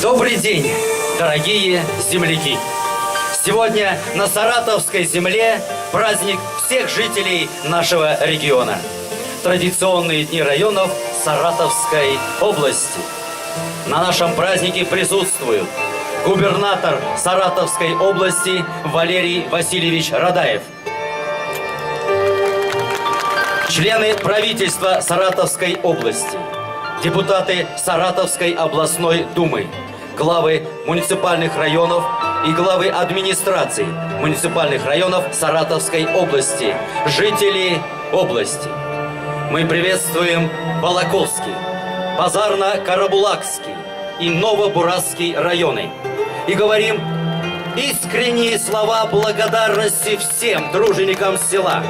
Добрый день, дорогие земляки! Сегодня на Саратовской земле праздник всех жителей нашего региона. Традиционные дни районов Саратовской области. На нашем празднике присутствуют губернатор Саратовской области Валерий Васильевич Радаев, члены правительства Саратовской области, депутаты Саратовской областной думы, главы муниципальных районов и главы администраций муниципальных районов Саратовской области, жители области. Мы приветствуем Балаковский, Базарно-Карабулакский и Новобурасский районы и говорим искренние слова благодарности всем труженикам села,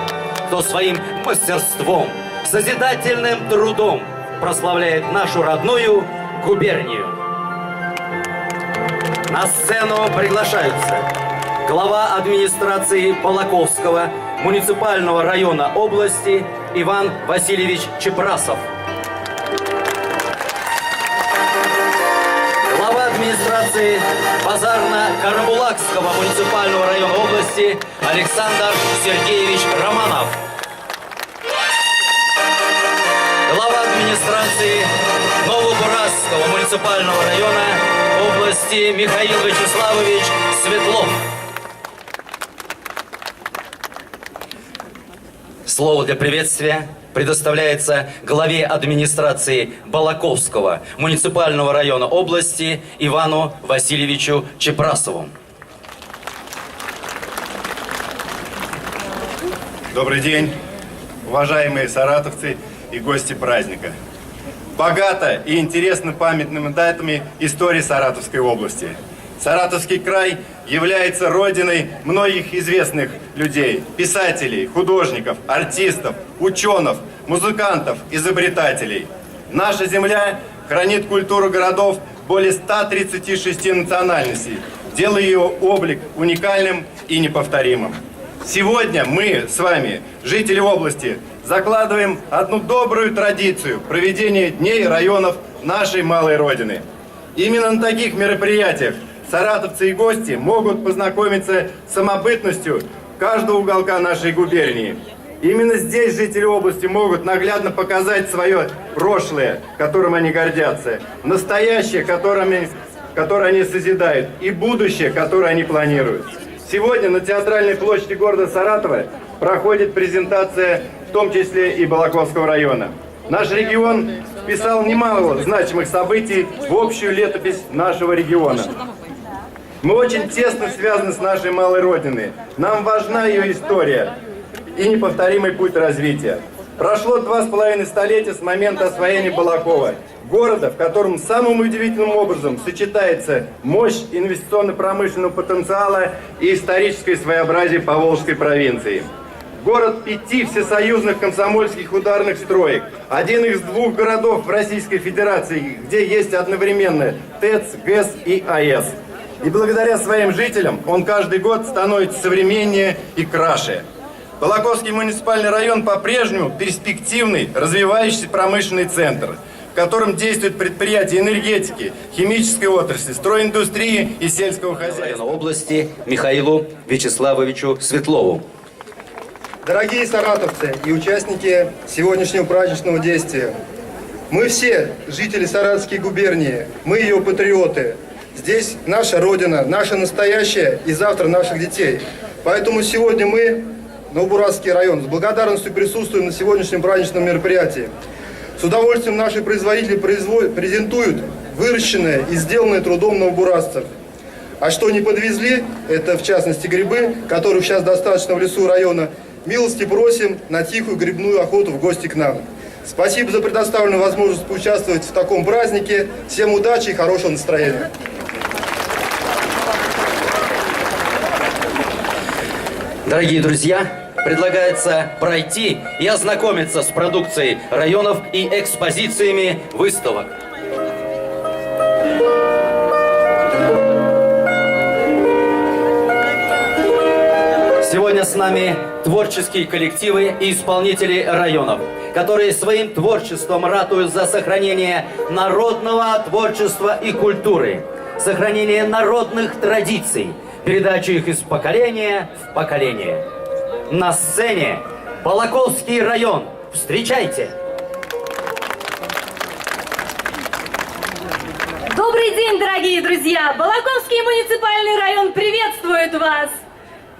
кто своим мастерством, созидательным трудом прославляет нашу родную губернию. На сцену приглашаются глава администрации Балаковского муниципального района области Иван Васильевич Чепрасов, глава администрации Базарно-Карабулакского муниципального района области Александр Сергеевич Романов, глава администрации Новобурасского муниципального района области Михаил Вячеславович Светлов. Слово для приветствия предоставляется главе администрации Балаковского муниципального района области Ивану Васильевичу Чепрасову. Добрый день, уважаемые саратовцы и гости праздника. Богато и интересно памятными датами истории Саратовской области. Саратовский край является родиной многих известных людей, писателей, художников, артистов, ученых, музыкантов, изобретателей. Наша земля хранит культуру городов более 136 национальностей, делая ее облик уникальным и неповторимым. Сегодня мы с вами, жители области, закладываем одну добрую традицию проведения дней районов нашей малой родины. Именно на таких мероприятиях саратовцы и гости могут познакомиться с самобытностью каждого уголка нашей губернии. Именно здесь жители области могут наглядно показать свое прошлое, которым они гордятся, настоящее, которое они созидают, и будущее, которое они планируют. Сегодня на театральной площади города Саратова проходит презентация, в том числе и Балаковского района. Наш регион вписал немало значимых событий в общую летопись нашего региона. Мы очень тесно связаны с нашей малой родиной. Нам важна ее история и неповторимый путь развития. Прошло 2,5 столетия с момента освоения Балакова, города, в котором самым удивительным образом сочетается мощь инвестиционно-промышленного потенциала и историческое своеобразие Поволжской провинции. Город 5 всесоюзных комсомольских ударных строек, один из 2 городов в Российской Федерации, где есть одновременно ТЭЦ, ГЭС и АЭС. И благодаря своим жителям он каждый год становится современнее и краше. Балаковский муниципальный район по-прежнему перспективный, развивающийся промышленный центр, в котором действуют предприятия энергетики, химической отрасли, стройиндустрии и сельского хозяйства. Области Михаилу Вячеславовичу Светлову. Дорогие саратовцы и участники сегодняшнего праздничного действия, мы все жители Саратовской губернии, мы ее патриоты. Здесь наша Родина, наше настоящее и завтра наших детей. Поэтому сегодня мы, Новобурасский район, с благодарностью присутствуем на сегодняшнем праздничном мероприятии. С удовольствием наши производители презентуют выращенное и сделанное трудом новобурасцев. А что не подвезли, это в частности грибы, которых сейчас достаточно в лесу района, милости просим на тихую грибную охоту в гости к нам. Спасибо за предоставленную возможность поучаствовать в таком празднике. Всем удачи и хорошего настроения. Дорогие друзья, предлагается пройти и ознакомиться с продукцией районов и экспозициями выставок. Сегодня с нами творческие коллективы и исполнители районов, которые своим творчеством ратуют за сохранение народного творчества и культуры, сохранение народных традиций, передачу их из поколения в поколение. На сцене Балаковский район. Встречайте! Добрый день, дорогие друзья! Балаковский муниципальный район приветствует вас!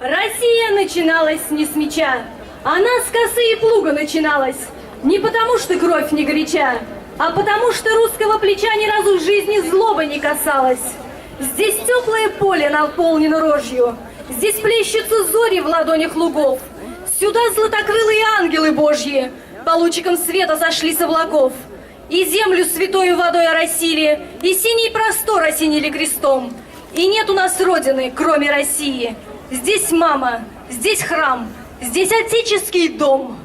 Россия начиналась не с меча, она с косы и плуга начиналась. Не потому, что кровь не горяча, а потому, что русского плеча ни разу в жизни злоба не касалась. Здесь теплое поле наполнено рожью, здесь плещутся зори в ладонях лугов. Сюда златокрылые ангелы божьи по лучикам света сошли с облаков. И землю святою водой оросили, и синий простор осенили крестом. И нет у нас родины, кроме России. Здесь мама, здесь храм, здесь отеческий дом.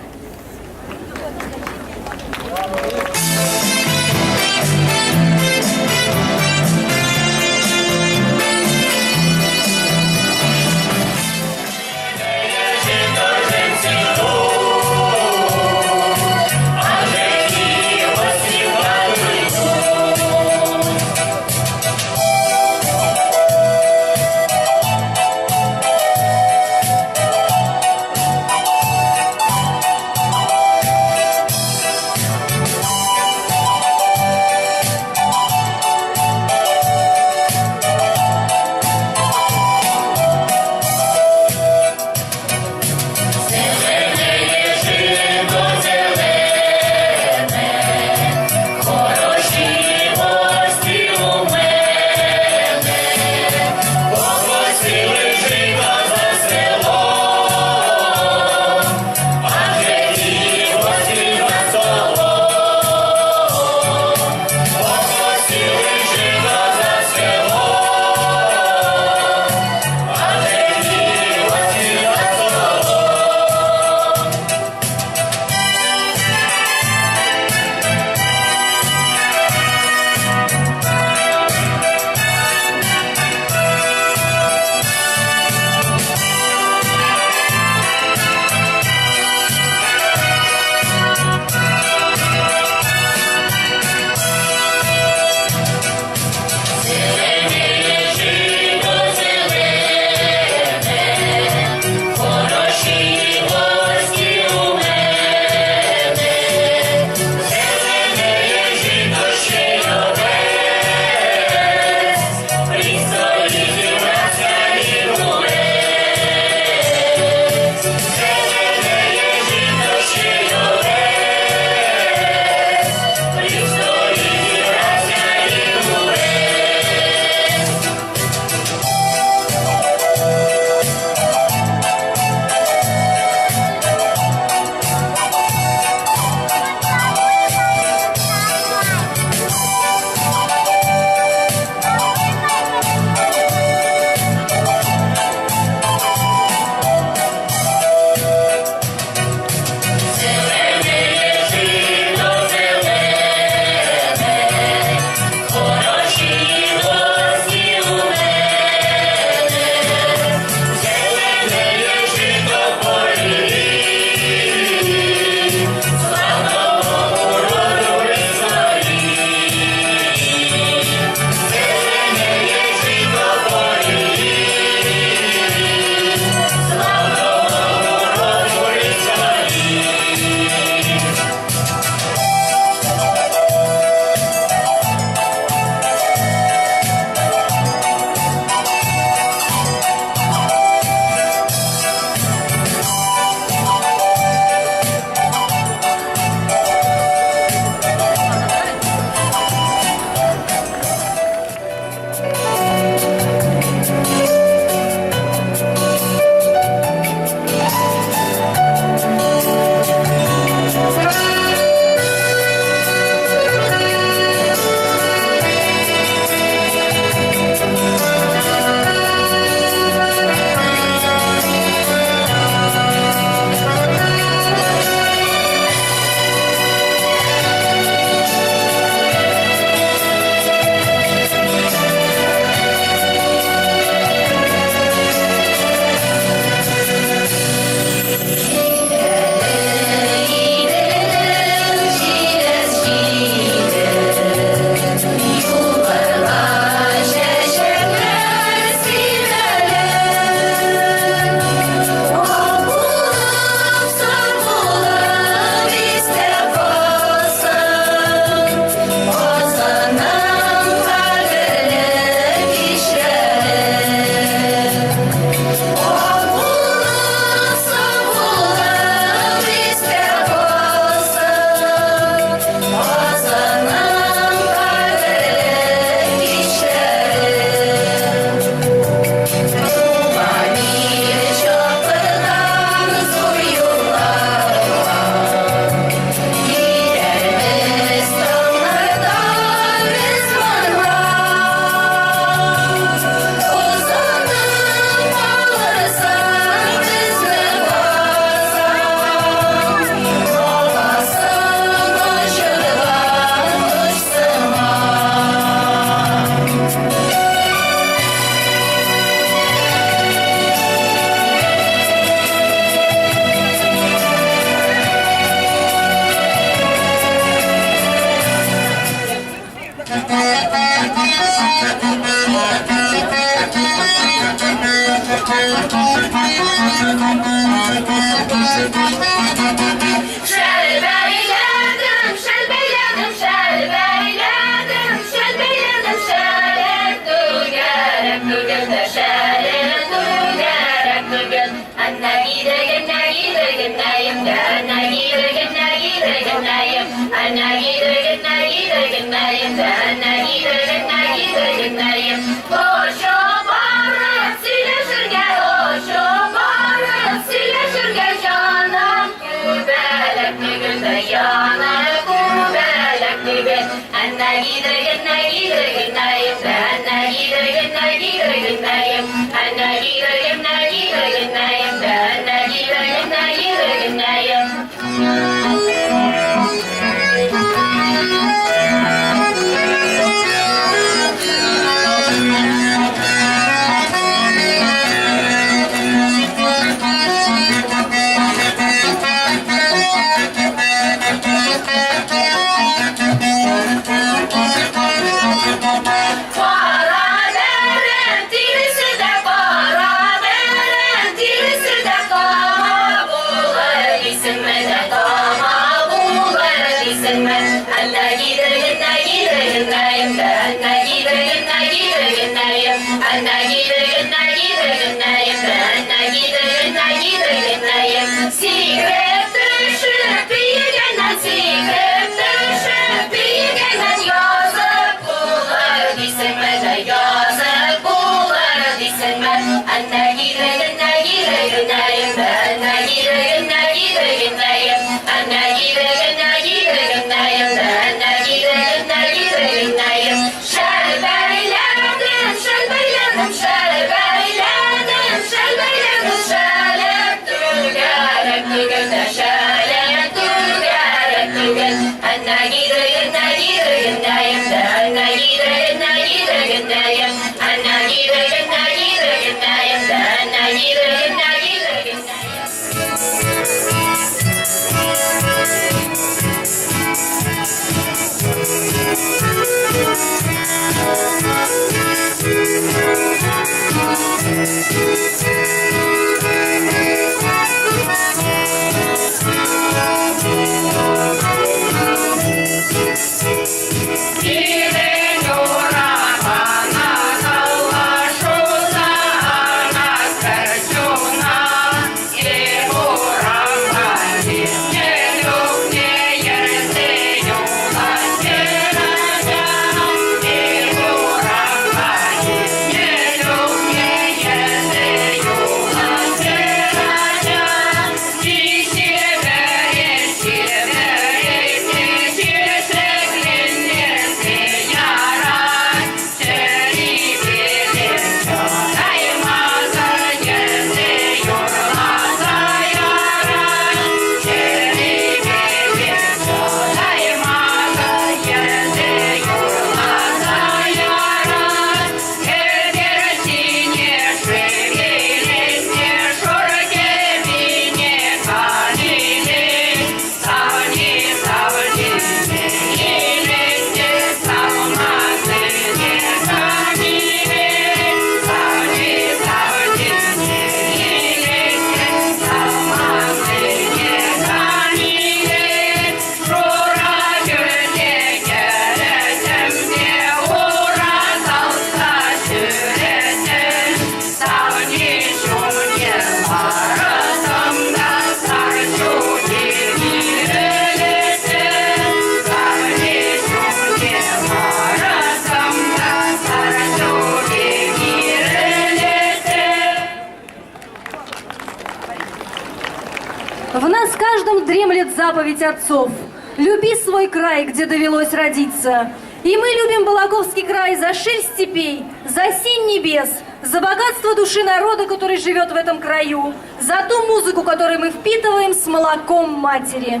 В нас каждом дремлет заповедь отцов. Люби свой край, где довелось родиться. И мы любим Балаковский край за ширь степей, за синь небес, за богатство души народа, который живет в этом краю, за ту музыку, которую мы впитываем с молоком матери.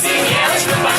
Синелочку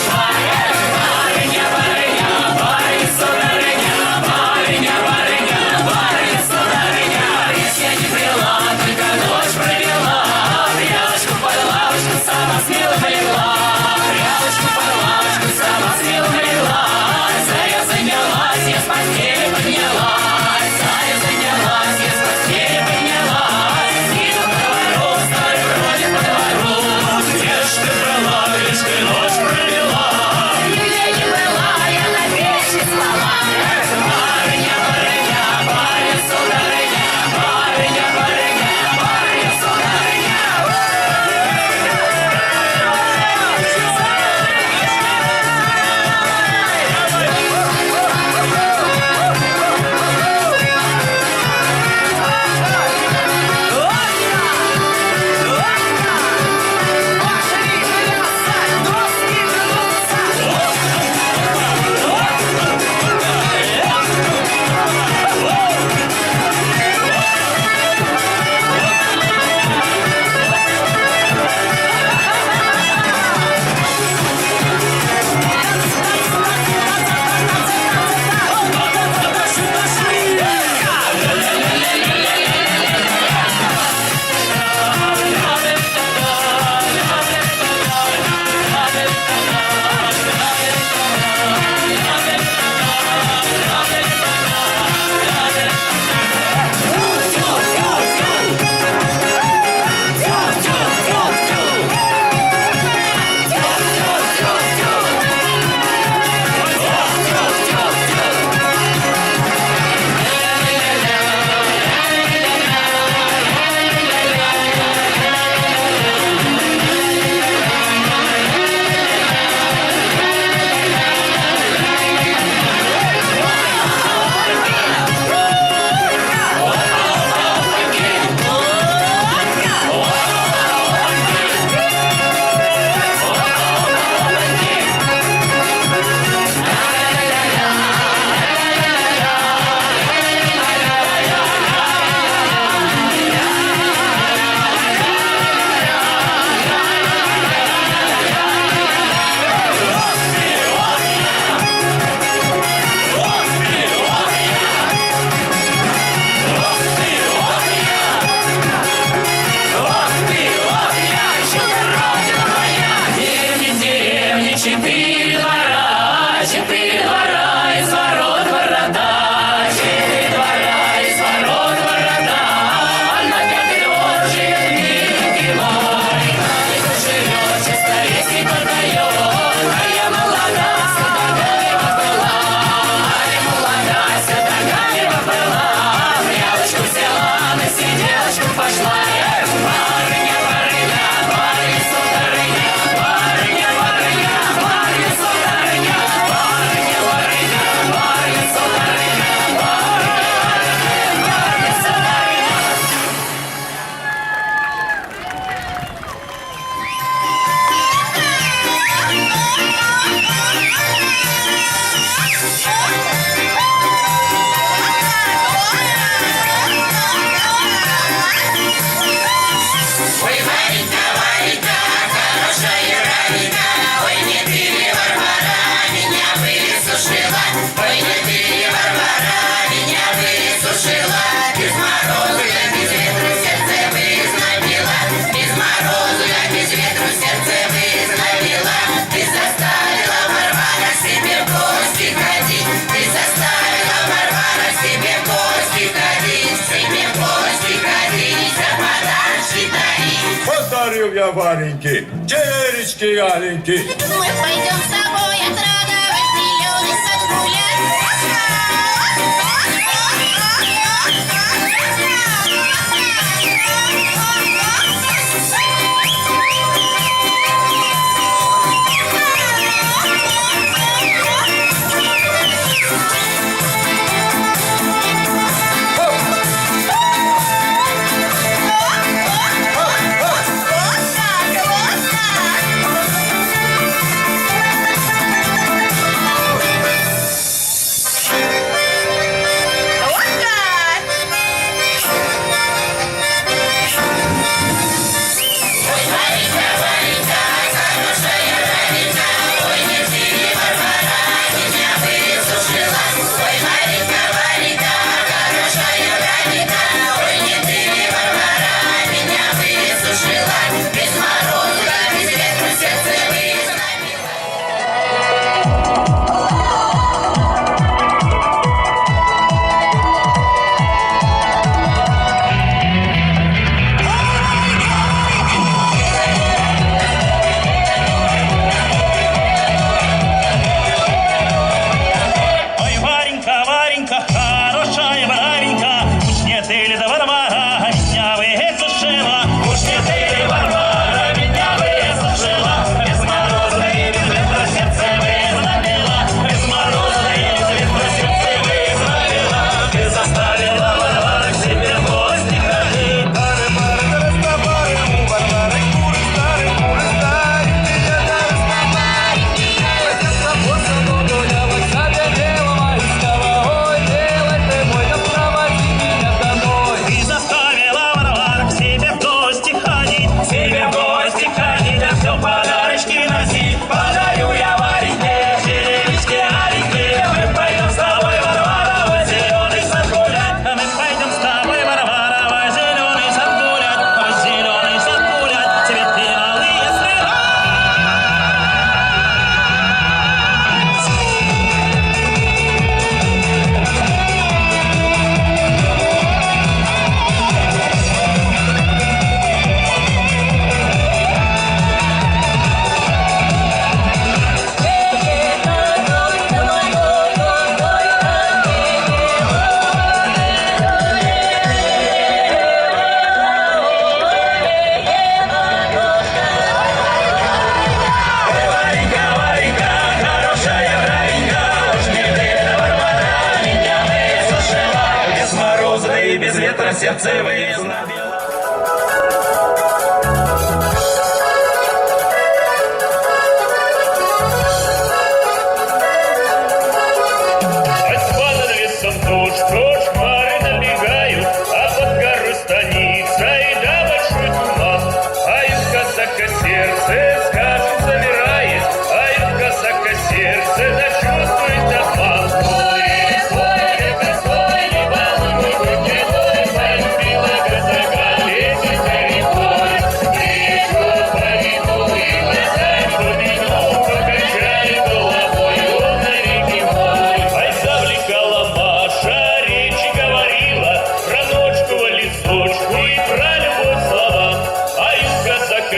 Подарил я Вареньке черечки аленькие. Мы пойдем с тобой отрадовать зеленый сад сердце вызнобило. Под лесом тушь, хмары набегают, а под горой станица и до большой туман. Ают казака сердце, скажем, замирает, ают казака сердце, да чувствует обман.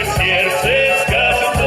Сердце скажет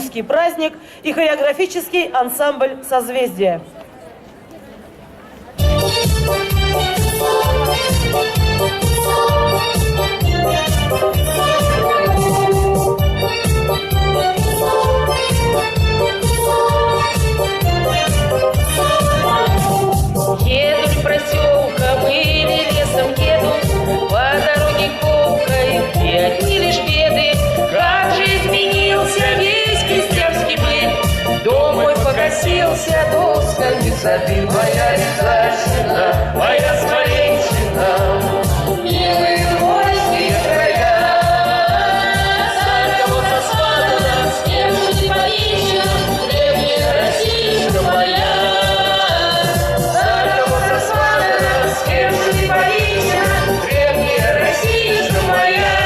Российский праздник и хореографический ансамбль «Созвездие». Едут проселком или лесом едут, по дороге колкой, и одни лишь беды. Как же изменился весь крестьянский быт, дом мой покосился, досками забит. Моя Рязанщина, моя Смоленщина, милые гости края. За кого сосватана, с кем же ты поищешь, древняя Российка моя. С кем же ты поищешь, древняя Российка моя?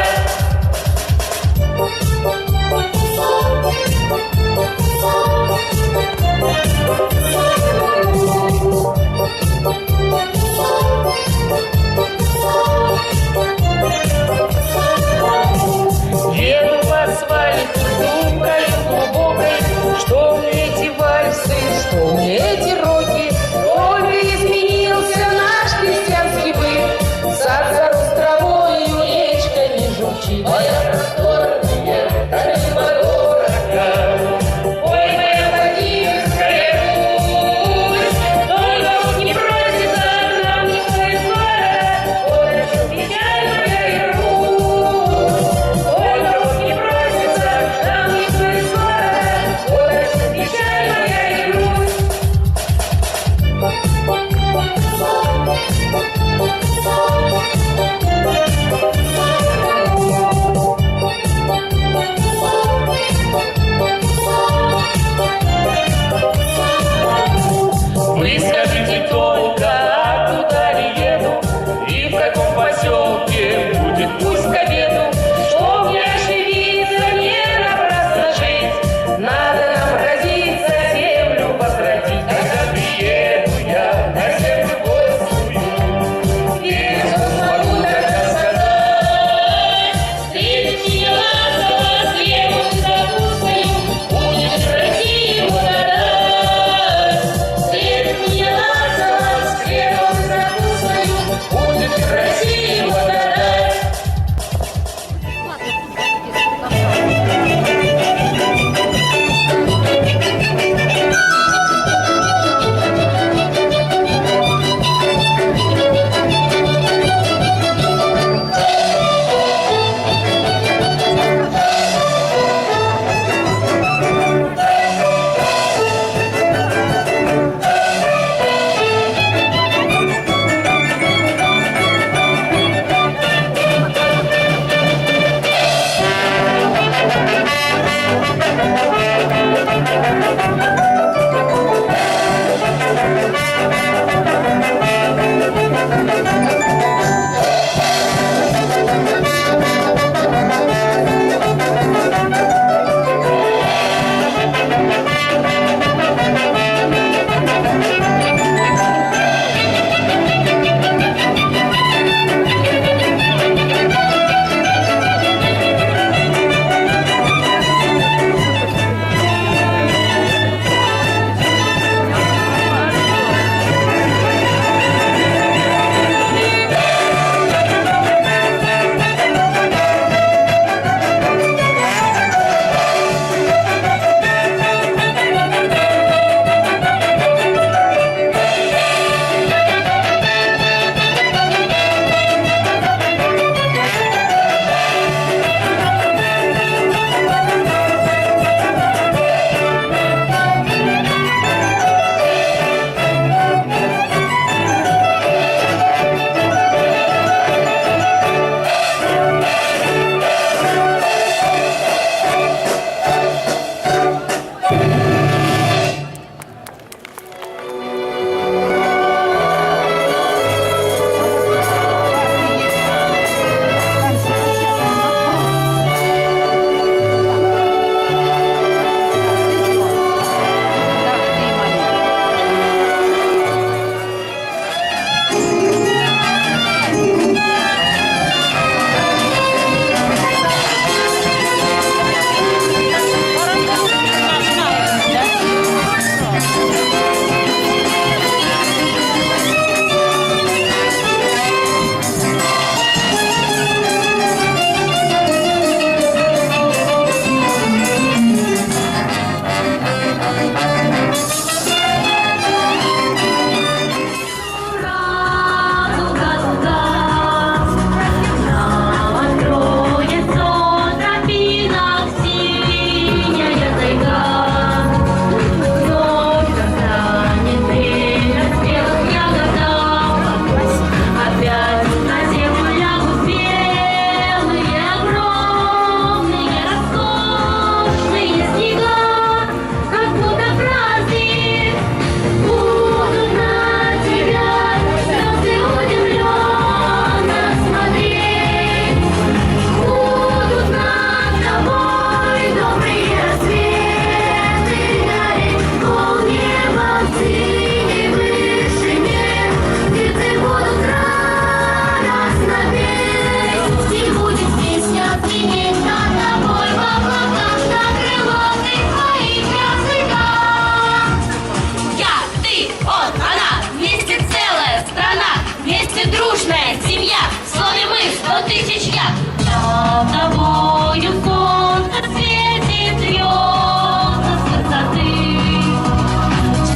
над тобою солнце светит, льется с высоты.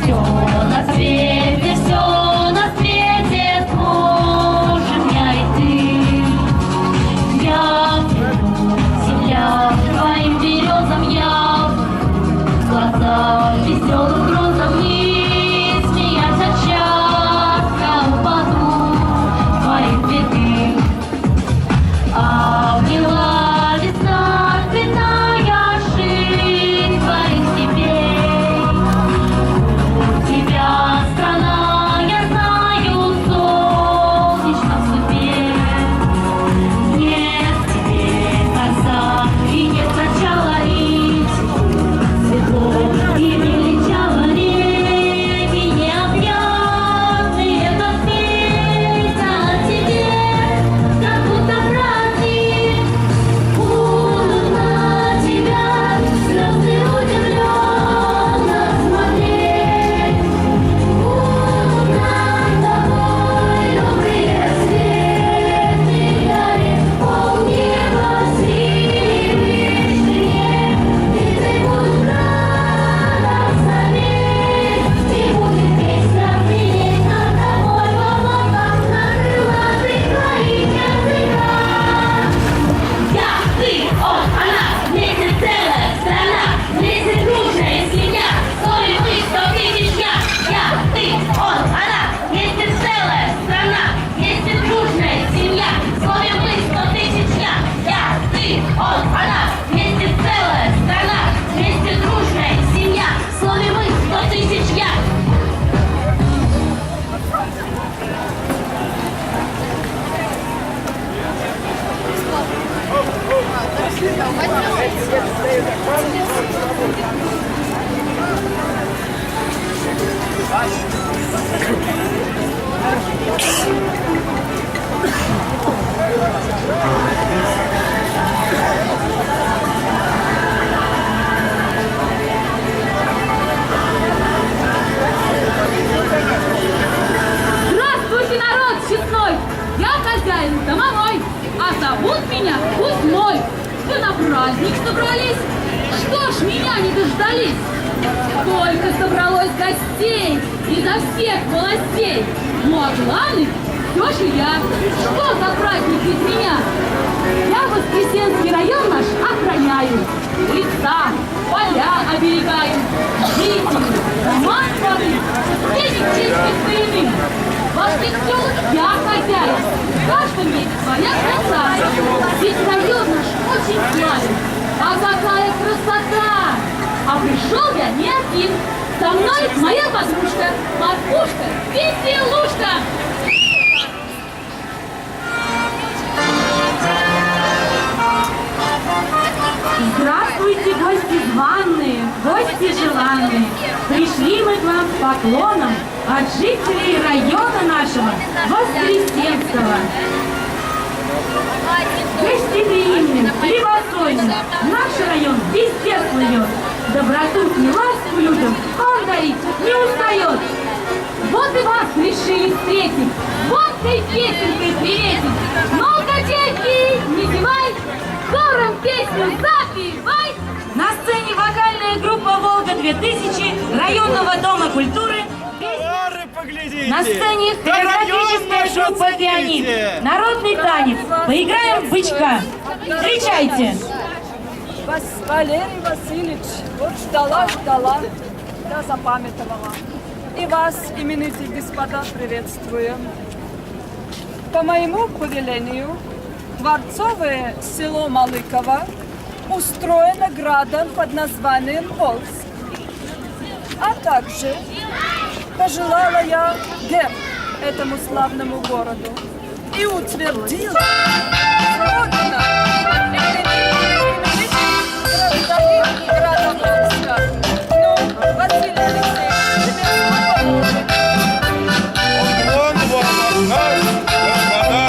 Все на свете сможем я и ты. Я земля твоим березам, я глаза веселым грозом и смеясь от счастья упаду твоих цветы. Обняла весна цветная жизнь твоих степей. У тебя страна, я знаю, солнечных ступень. Нет тебе конца и нет начала лить. Светло и величаво реки необъятные, как песня о тебе, как будто праздник. Будут на тебя слезы удивленно смотреть. Будут над тобой добрые светлые дали, полнеба синие, и ты будешь радостно петь, и будет песня звенеть над тобой в облаках на крылатых твоих языках. Я, ты, он, она, вместе целая страна, вместе дружная семья, слове мы 100 тысяч я, ты, он, она, вместе целая страна, вместе дружная семья, слове мы 100 тысяч я, ты, он, она, вместе целая страна, вместе дружная семья, слове мы 100 тысяч я. Здравствуйте, народ честной! Я хозяин домовой, а зовут меня Кузьмой. Вы на праздник собрались? Что ж, меня не дождались? Сколько собралось гостей изо всех властей. Ну а главный все же я. Что за праздник без меня? Я Воскресенский район наш охраняю. Леса, поля оберегаю. Жители, дома свои, денег чистых старины. Во всех селах я хозяин. В каждом есть своя красота. Ведь район наш очень славен. А какая красота! А пришел я не один. Со мной моя подружка, Маркушка, веселушка. Здравствуйте, гости званые, гости желанные. Пришли мы к вам с поклоном от жителей района нашего Воскресенского. Гостеприимным, хлебосольным наш район везде слывет. Доброту и ласку людям он дарить не устает. Вот и вас решили встретить, водкой песенкой приветить. Ну-ка, девки, не зевай, хором песню запевай. На сцене вокальная группа «Волга-2000» районного дома культуры. На сцене хореографическая группа «Пионер». Народный танец. Поиграем в бычка. Встречайте. Валерий Васильевич, вот ждала, да запамятовала. И вас, именитые господа, приветствую. По моему повелению, дворцовое село Малыково устроено градом под названием Волжск. А также пожелала я герб этому славному городу и утвердила родина гражданин града Волжска. Ну, Василий Алексеевич, тебе слово. Он вам наш, господа,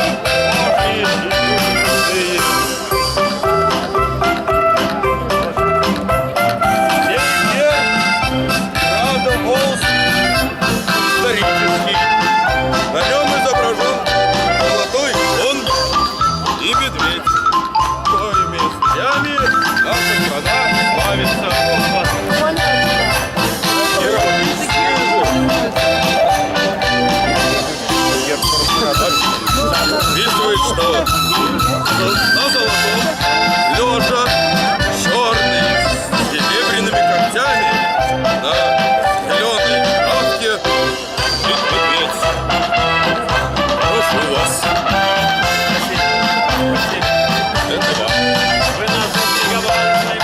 града Волжск исторический. На нем изображен золотой слон и медведь. на золотом, лежа, черный, с серебряными когтями, на зеленой травке спит медведь. Прошу вас. Это вам. Вы нас заинтриговали своим.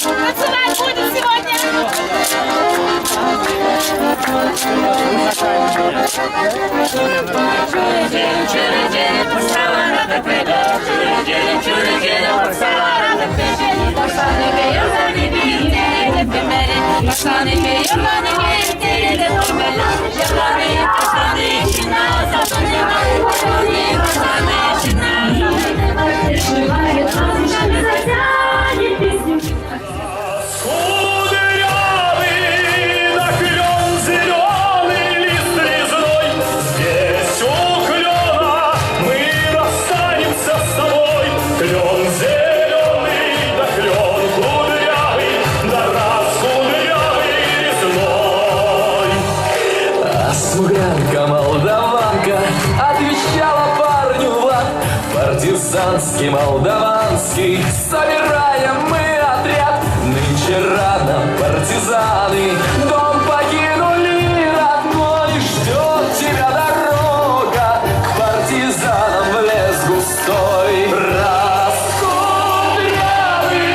Танцевать будем сегодня. Кудрявый на клен зеленый лист резной. Здесь у клена мы расстанемся с тобой. Клен зеленый, да клен кудрявый, да раз кудрявый резной. А смуглянка молдаванка отвечала парню Влад. Партизанский молдаванский собираем мы отряд. Нынче рано партизаны дом покинули родной. Ждет тебя дорога к партизанам в лес густой. Раз кудрявый,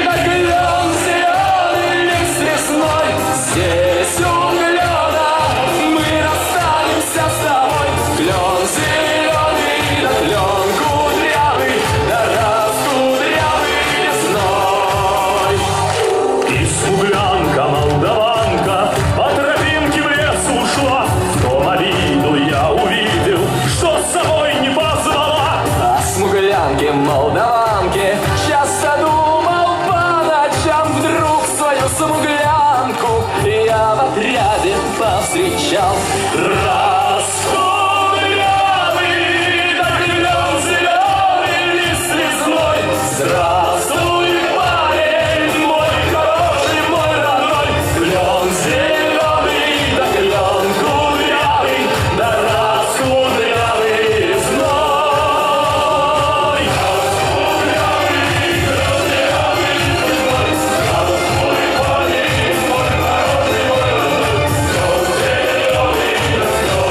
да клен зеленый лист лесной. Здесь у клена мы расстанемся с тобой. Клен зеленый, да клен кудрявый, да раз кудрявый лесной. И смуглянка молдаванка по тропинке в лес ушла. Но Марину я увидел, что с собой не позвала. О смуглянке молдаванке часто думал по ночам. Вдруг свою смуглянку я в отряде повстречал. Раз кудрявый, да клен зеленый лист лесной. Здравствуй, парень, мой хороший, мой родной. Клен зеленый, да клен кудрявый, да раз кудрявый лесной. Клен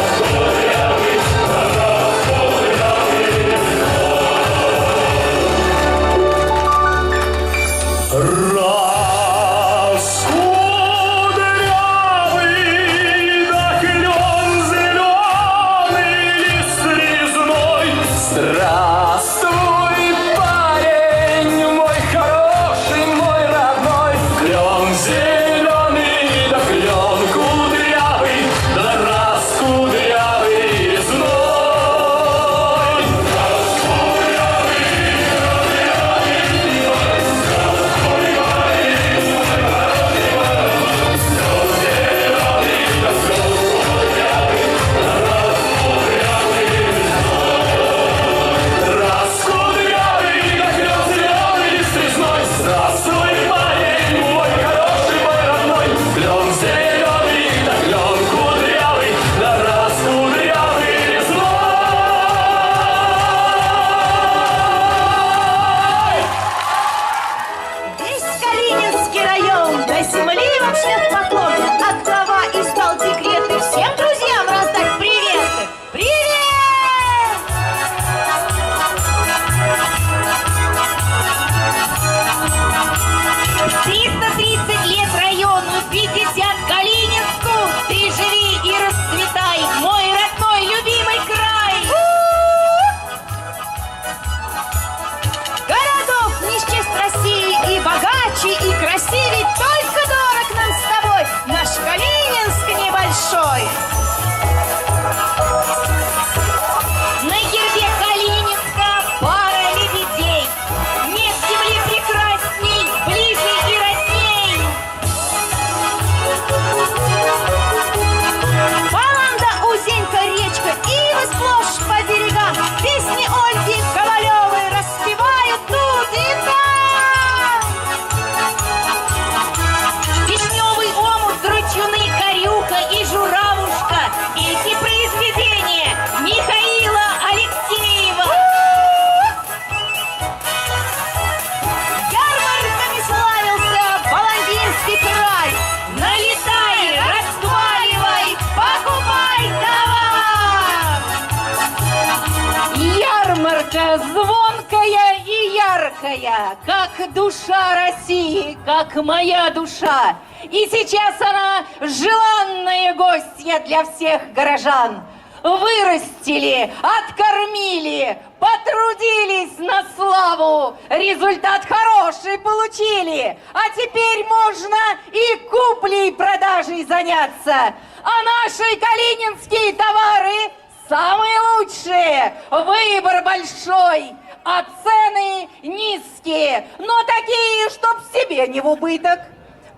глубокая, как душа России, как моя душа. И сейчас она желанная гостья для всех горожан. Вырастили, откормили, потрудились на славу, результат хороший получили, а теперь можно и куплей-продажей заняться. А наши калининские товары самые лучшие, выбор большой, а цены низкие, но такие, чтоб себе не в убыток.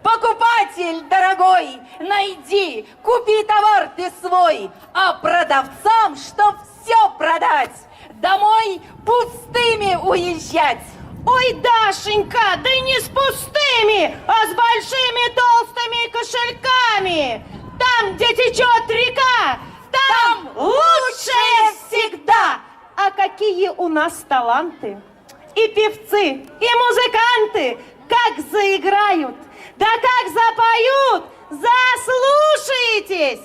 Покупатель дорогой, найди, купи товар ты свой, а продавцам, чтоб все продать, домой пустыми уезжать. Ой, Дашенька, да не с пустыми, а с большими толстыми кошельками. Там, где течет река, там лучшее всегда. А какие у нас таланты! И певцы, и музыканты, как заиграют, да как запоют, заслушайтесь!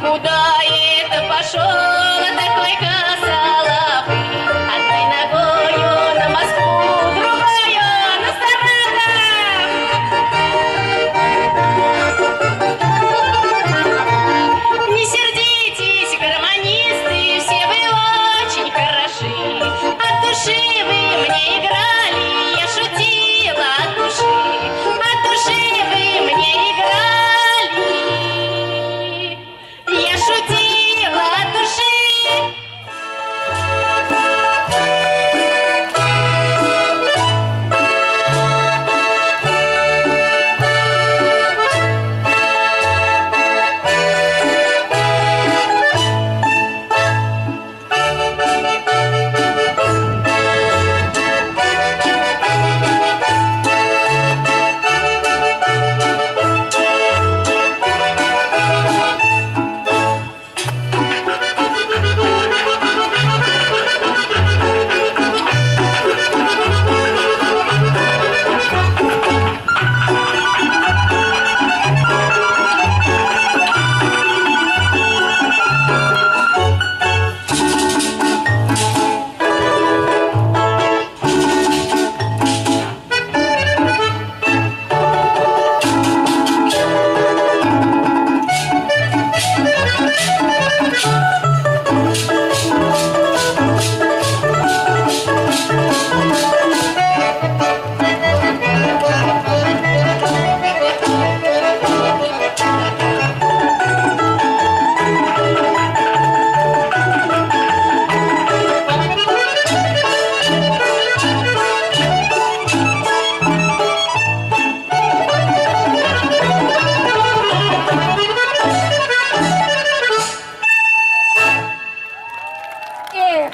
Куда это пошел такой косолапый? Одной ногой Эх,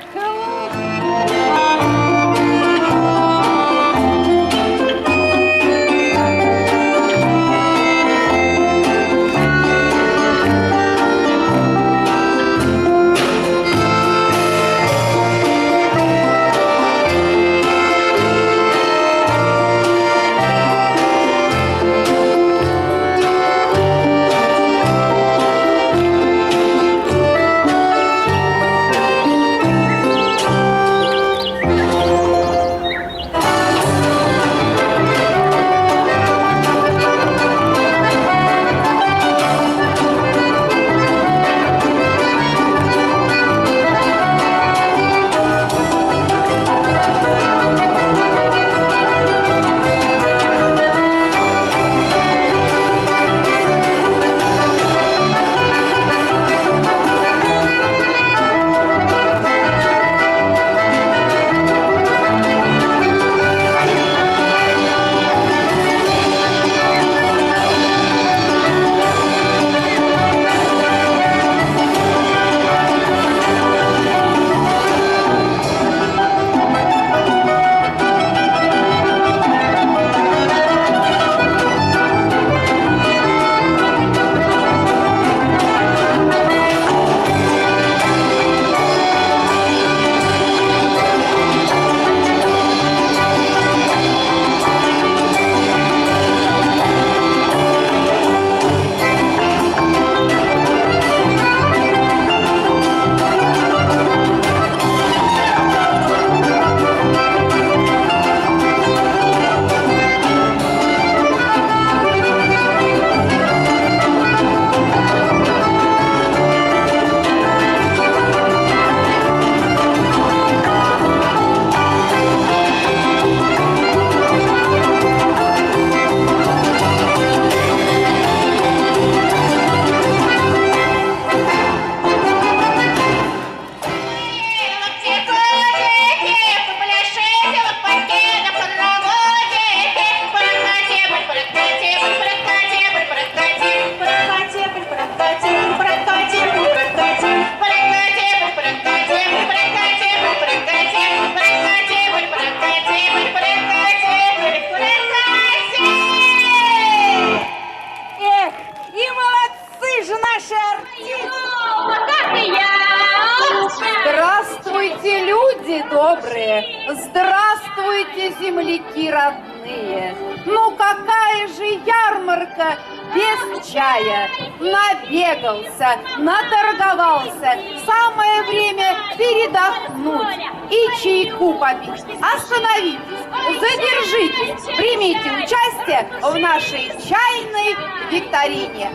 здравствуйте, люди добрые! Здравствуйте, земляки родные! Ну какая же ярмарка без чая? Набегался, наторговался. Самое время передохнуть и чайку попить. Остановитесь, задержитесь, примите участие в нашей чайной викторине.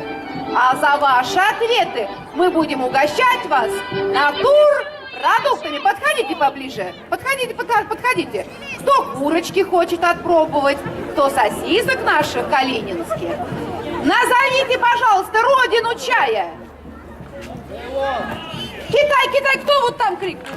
А за ваши ответы мы будем угощать вас натурпродуктами. Подходите поближе. Подходите. Кто курочки хочет отпробовать, кто сосисок наших калининских. Назовите, пожалуйста, родину чая. Китай, кто вот там крикнул?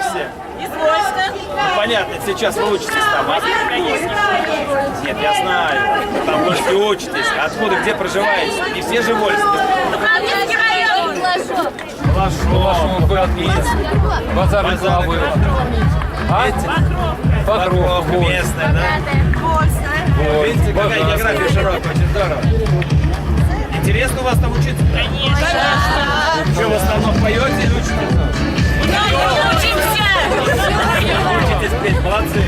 все. Ну, понятно, сейчас вы учитесь там, а нет, я знаю. Там больше учитесь. Откуда, где проживаете? Не все же вольские. Балашов, был местный. Базар был. А? Покровка местная, да? Видите, какая география широкая, очень здорово. Интересно у вас там учиться? Конечно. Что, в основном поете или учитесь? Учитесь петь, молодцы.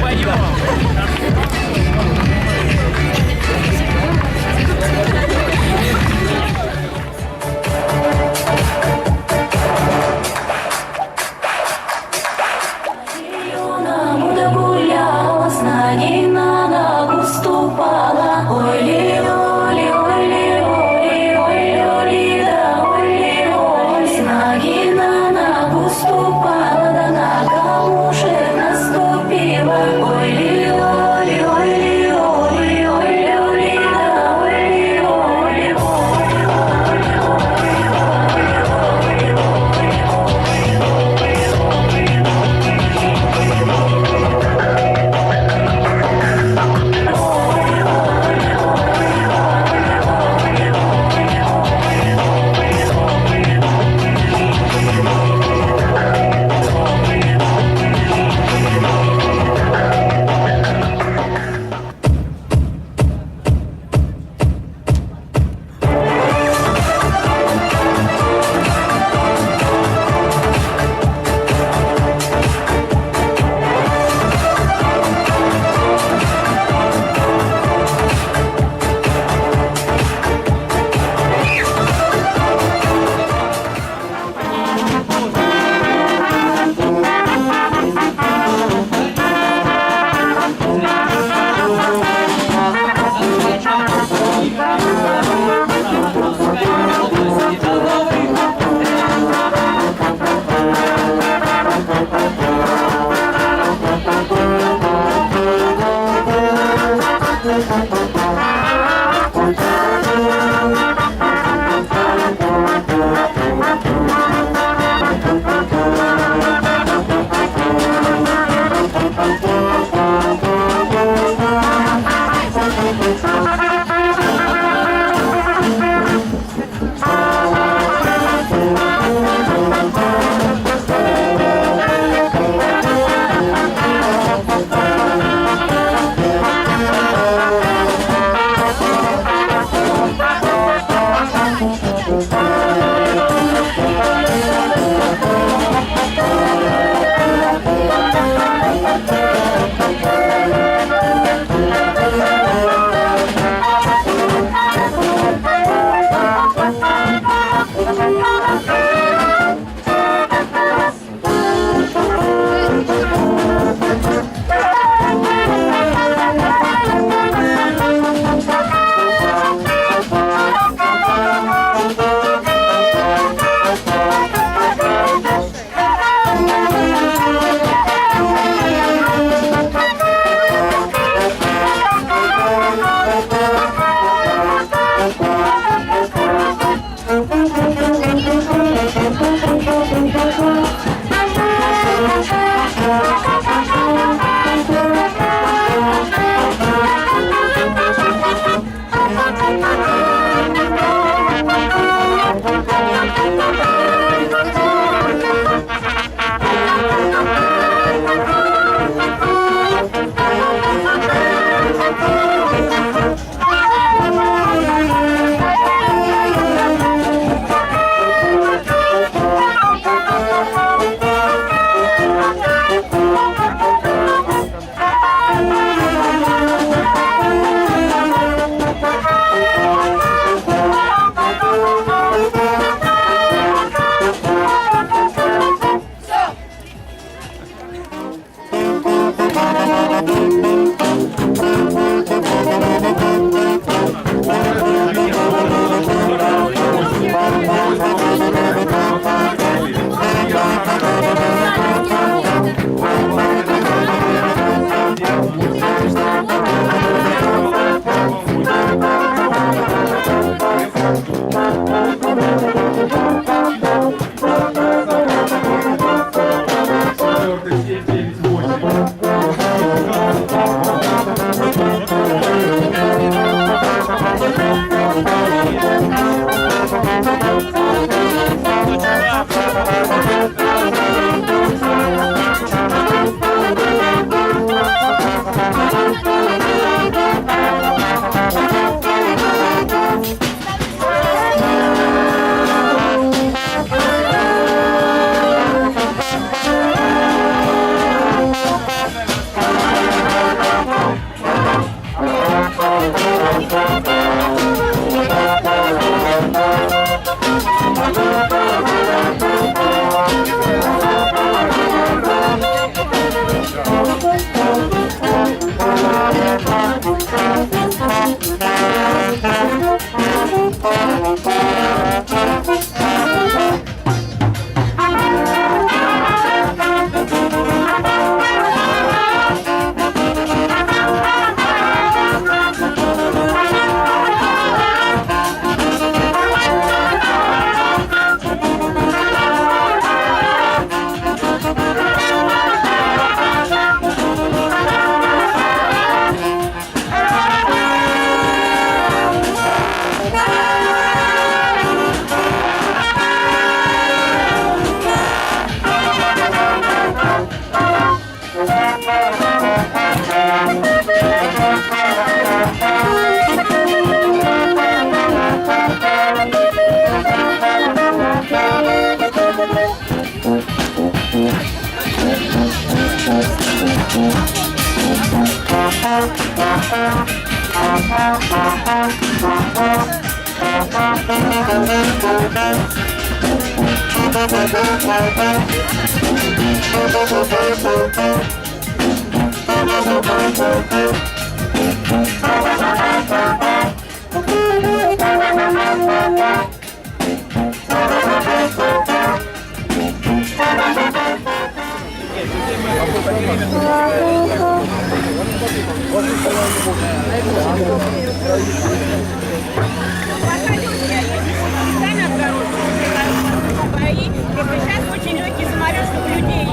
Сейчас очень легкий самолет, чтобы людей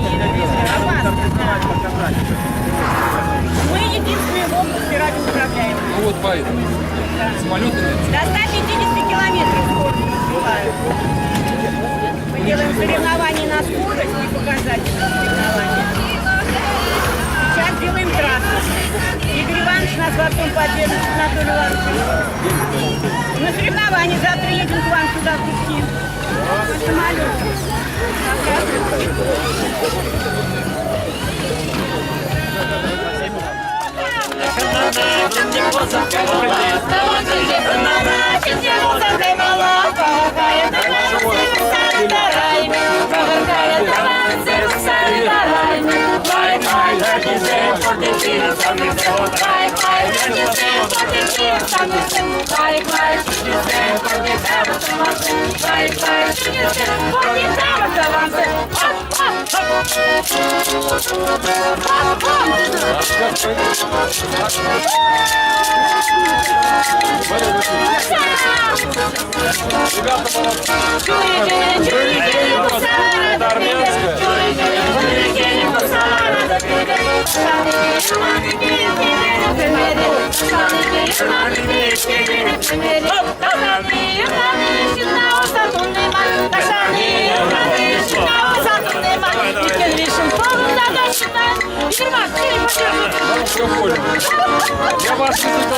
опасно. Мы единственные в области радиоуправляемые. Ну вот поэтому. Самолеты До 150 километров скорость сбивают. Мы делаем соревнования на скорость и показатели соревнований. Сейчас делаем трассу. Игорь Иванович нас во всем поддержит, Анатолий Иванович. На соревнования завтра едем к вам сюда в Куски. Самолет.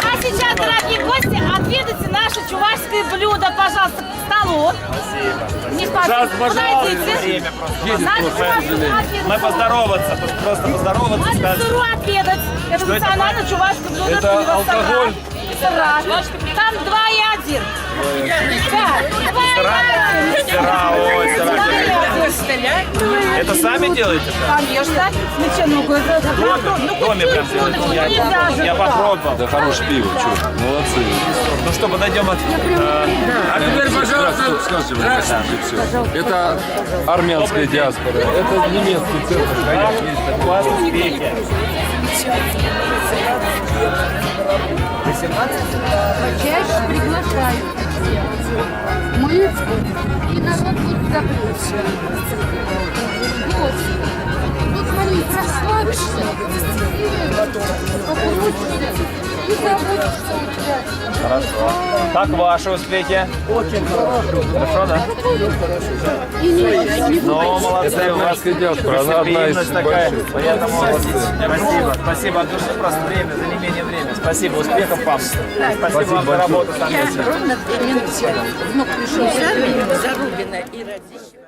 А сейчас, дорогие гости, отведайте наше чувашское блюдо, пожалуйста, к столу. Не спрашивайте, подойдите. Наше чувашское отведать. Мы поздороваться, просто поздороваться. Надо сыру отведать. Это национальное чувашское блюдо. Это пиво, алкоголь? Сыра. Там 2 и 1. Да, 2 и 1. Сыра, ой, сыра. Это сами делаете? Конечно. В доме прям делаете? Я попробовал. Да хорошее пиво, что? Молодцы. Ну что, подойдем от... А теперь, пожалуйста, здравствуйте, все. Это армянская диаспора, это немецкий центр, конечно. У вас успехи. Чаще приглашают. Мы и народ будет закрыт. Вот смотри, расслабишься, покрутишься и забудешься у тебя. Хорошо. Как ваши успехи? Очень хорошо. Хорошо, да? Ну, молодцы. Это армянская диаспора, она одна из такая. больших. Поэтому спасибо. Спасибо от души, просто время, за неимение времени. Спасибо, успехов вам. Спасибо вам за работу. Я ровно 2 минуты. Внук пришел из армии, Зарубина и Радищева.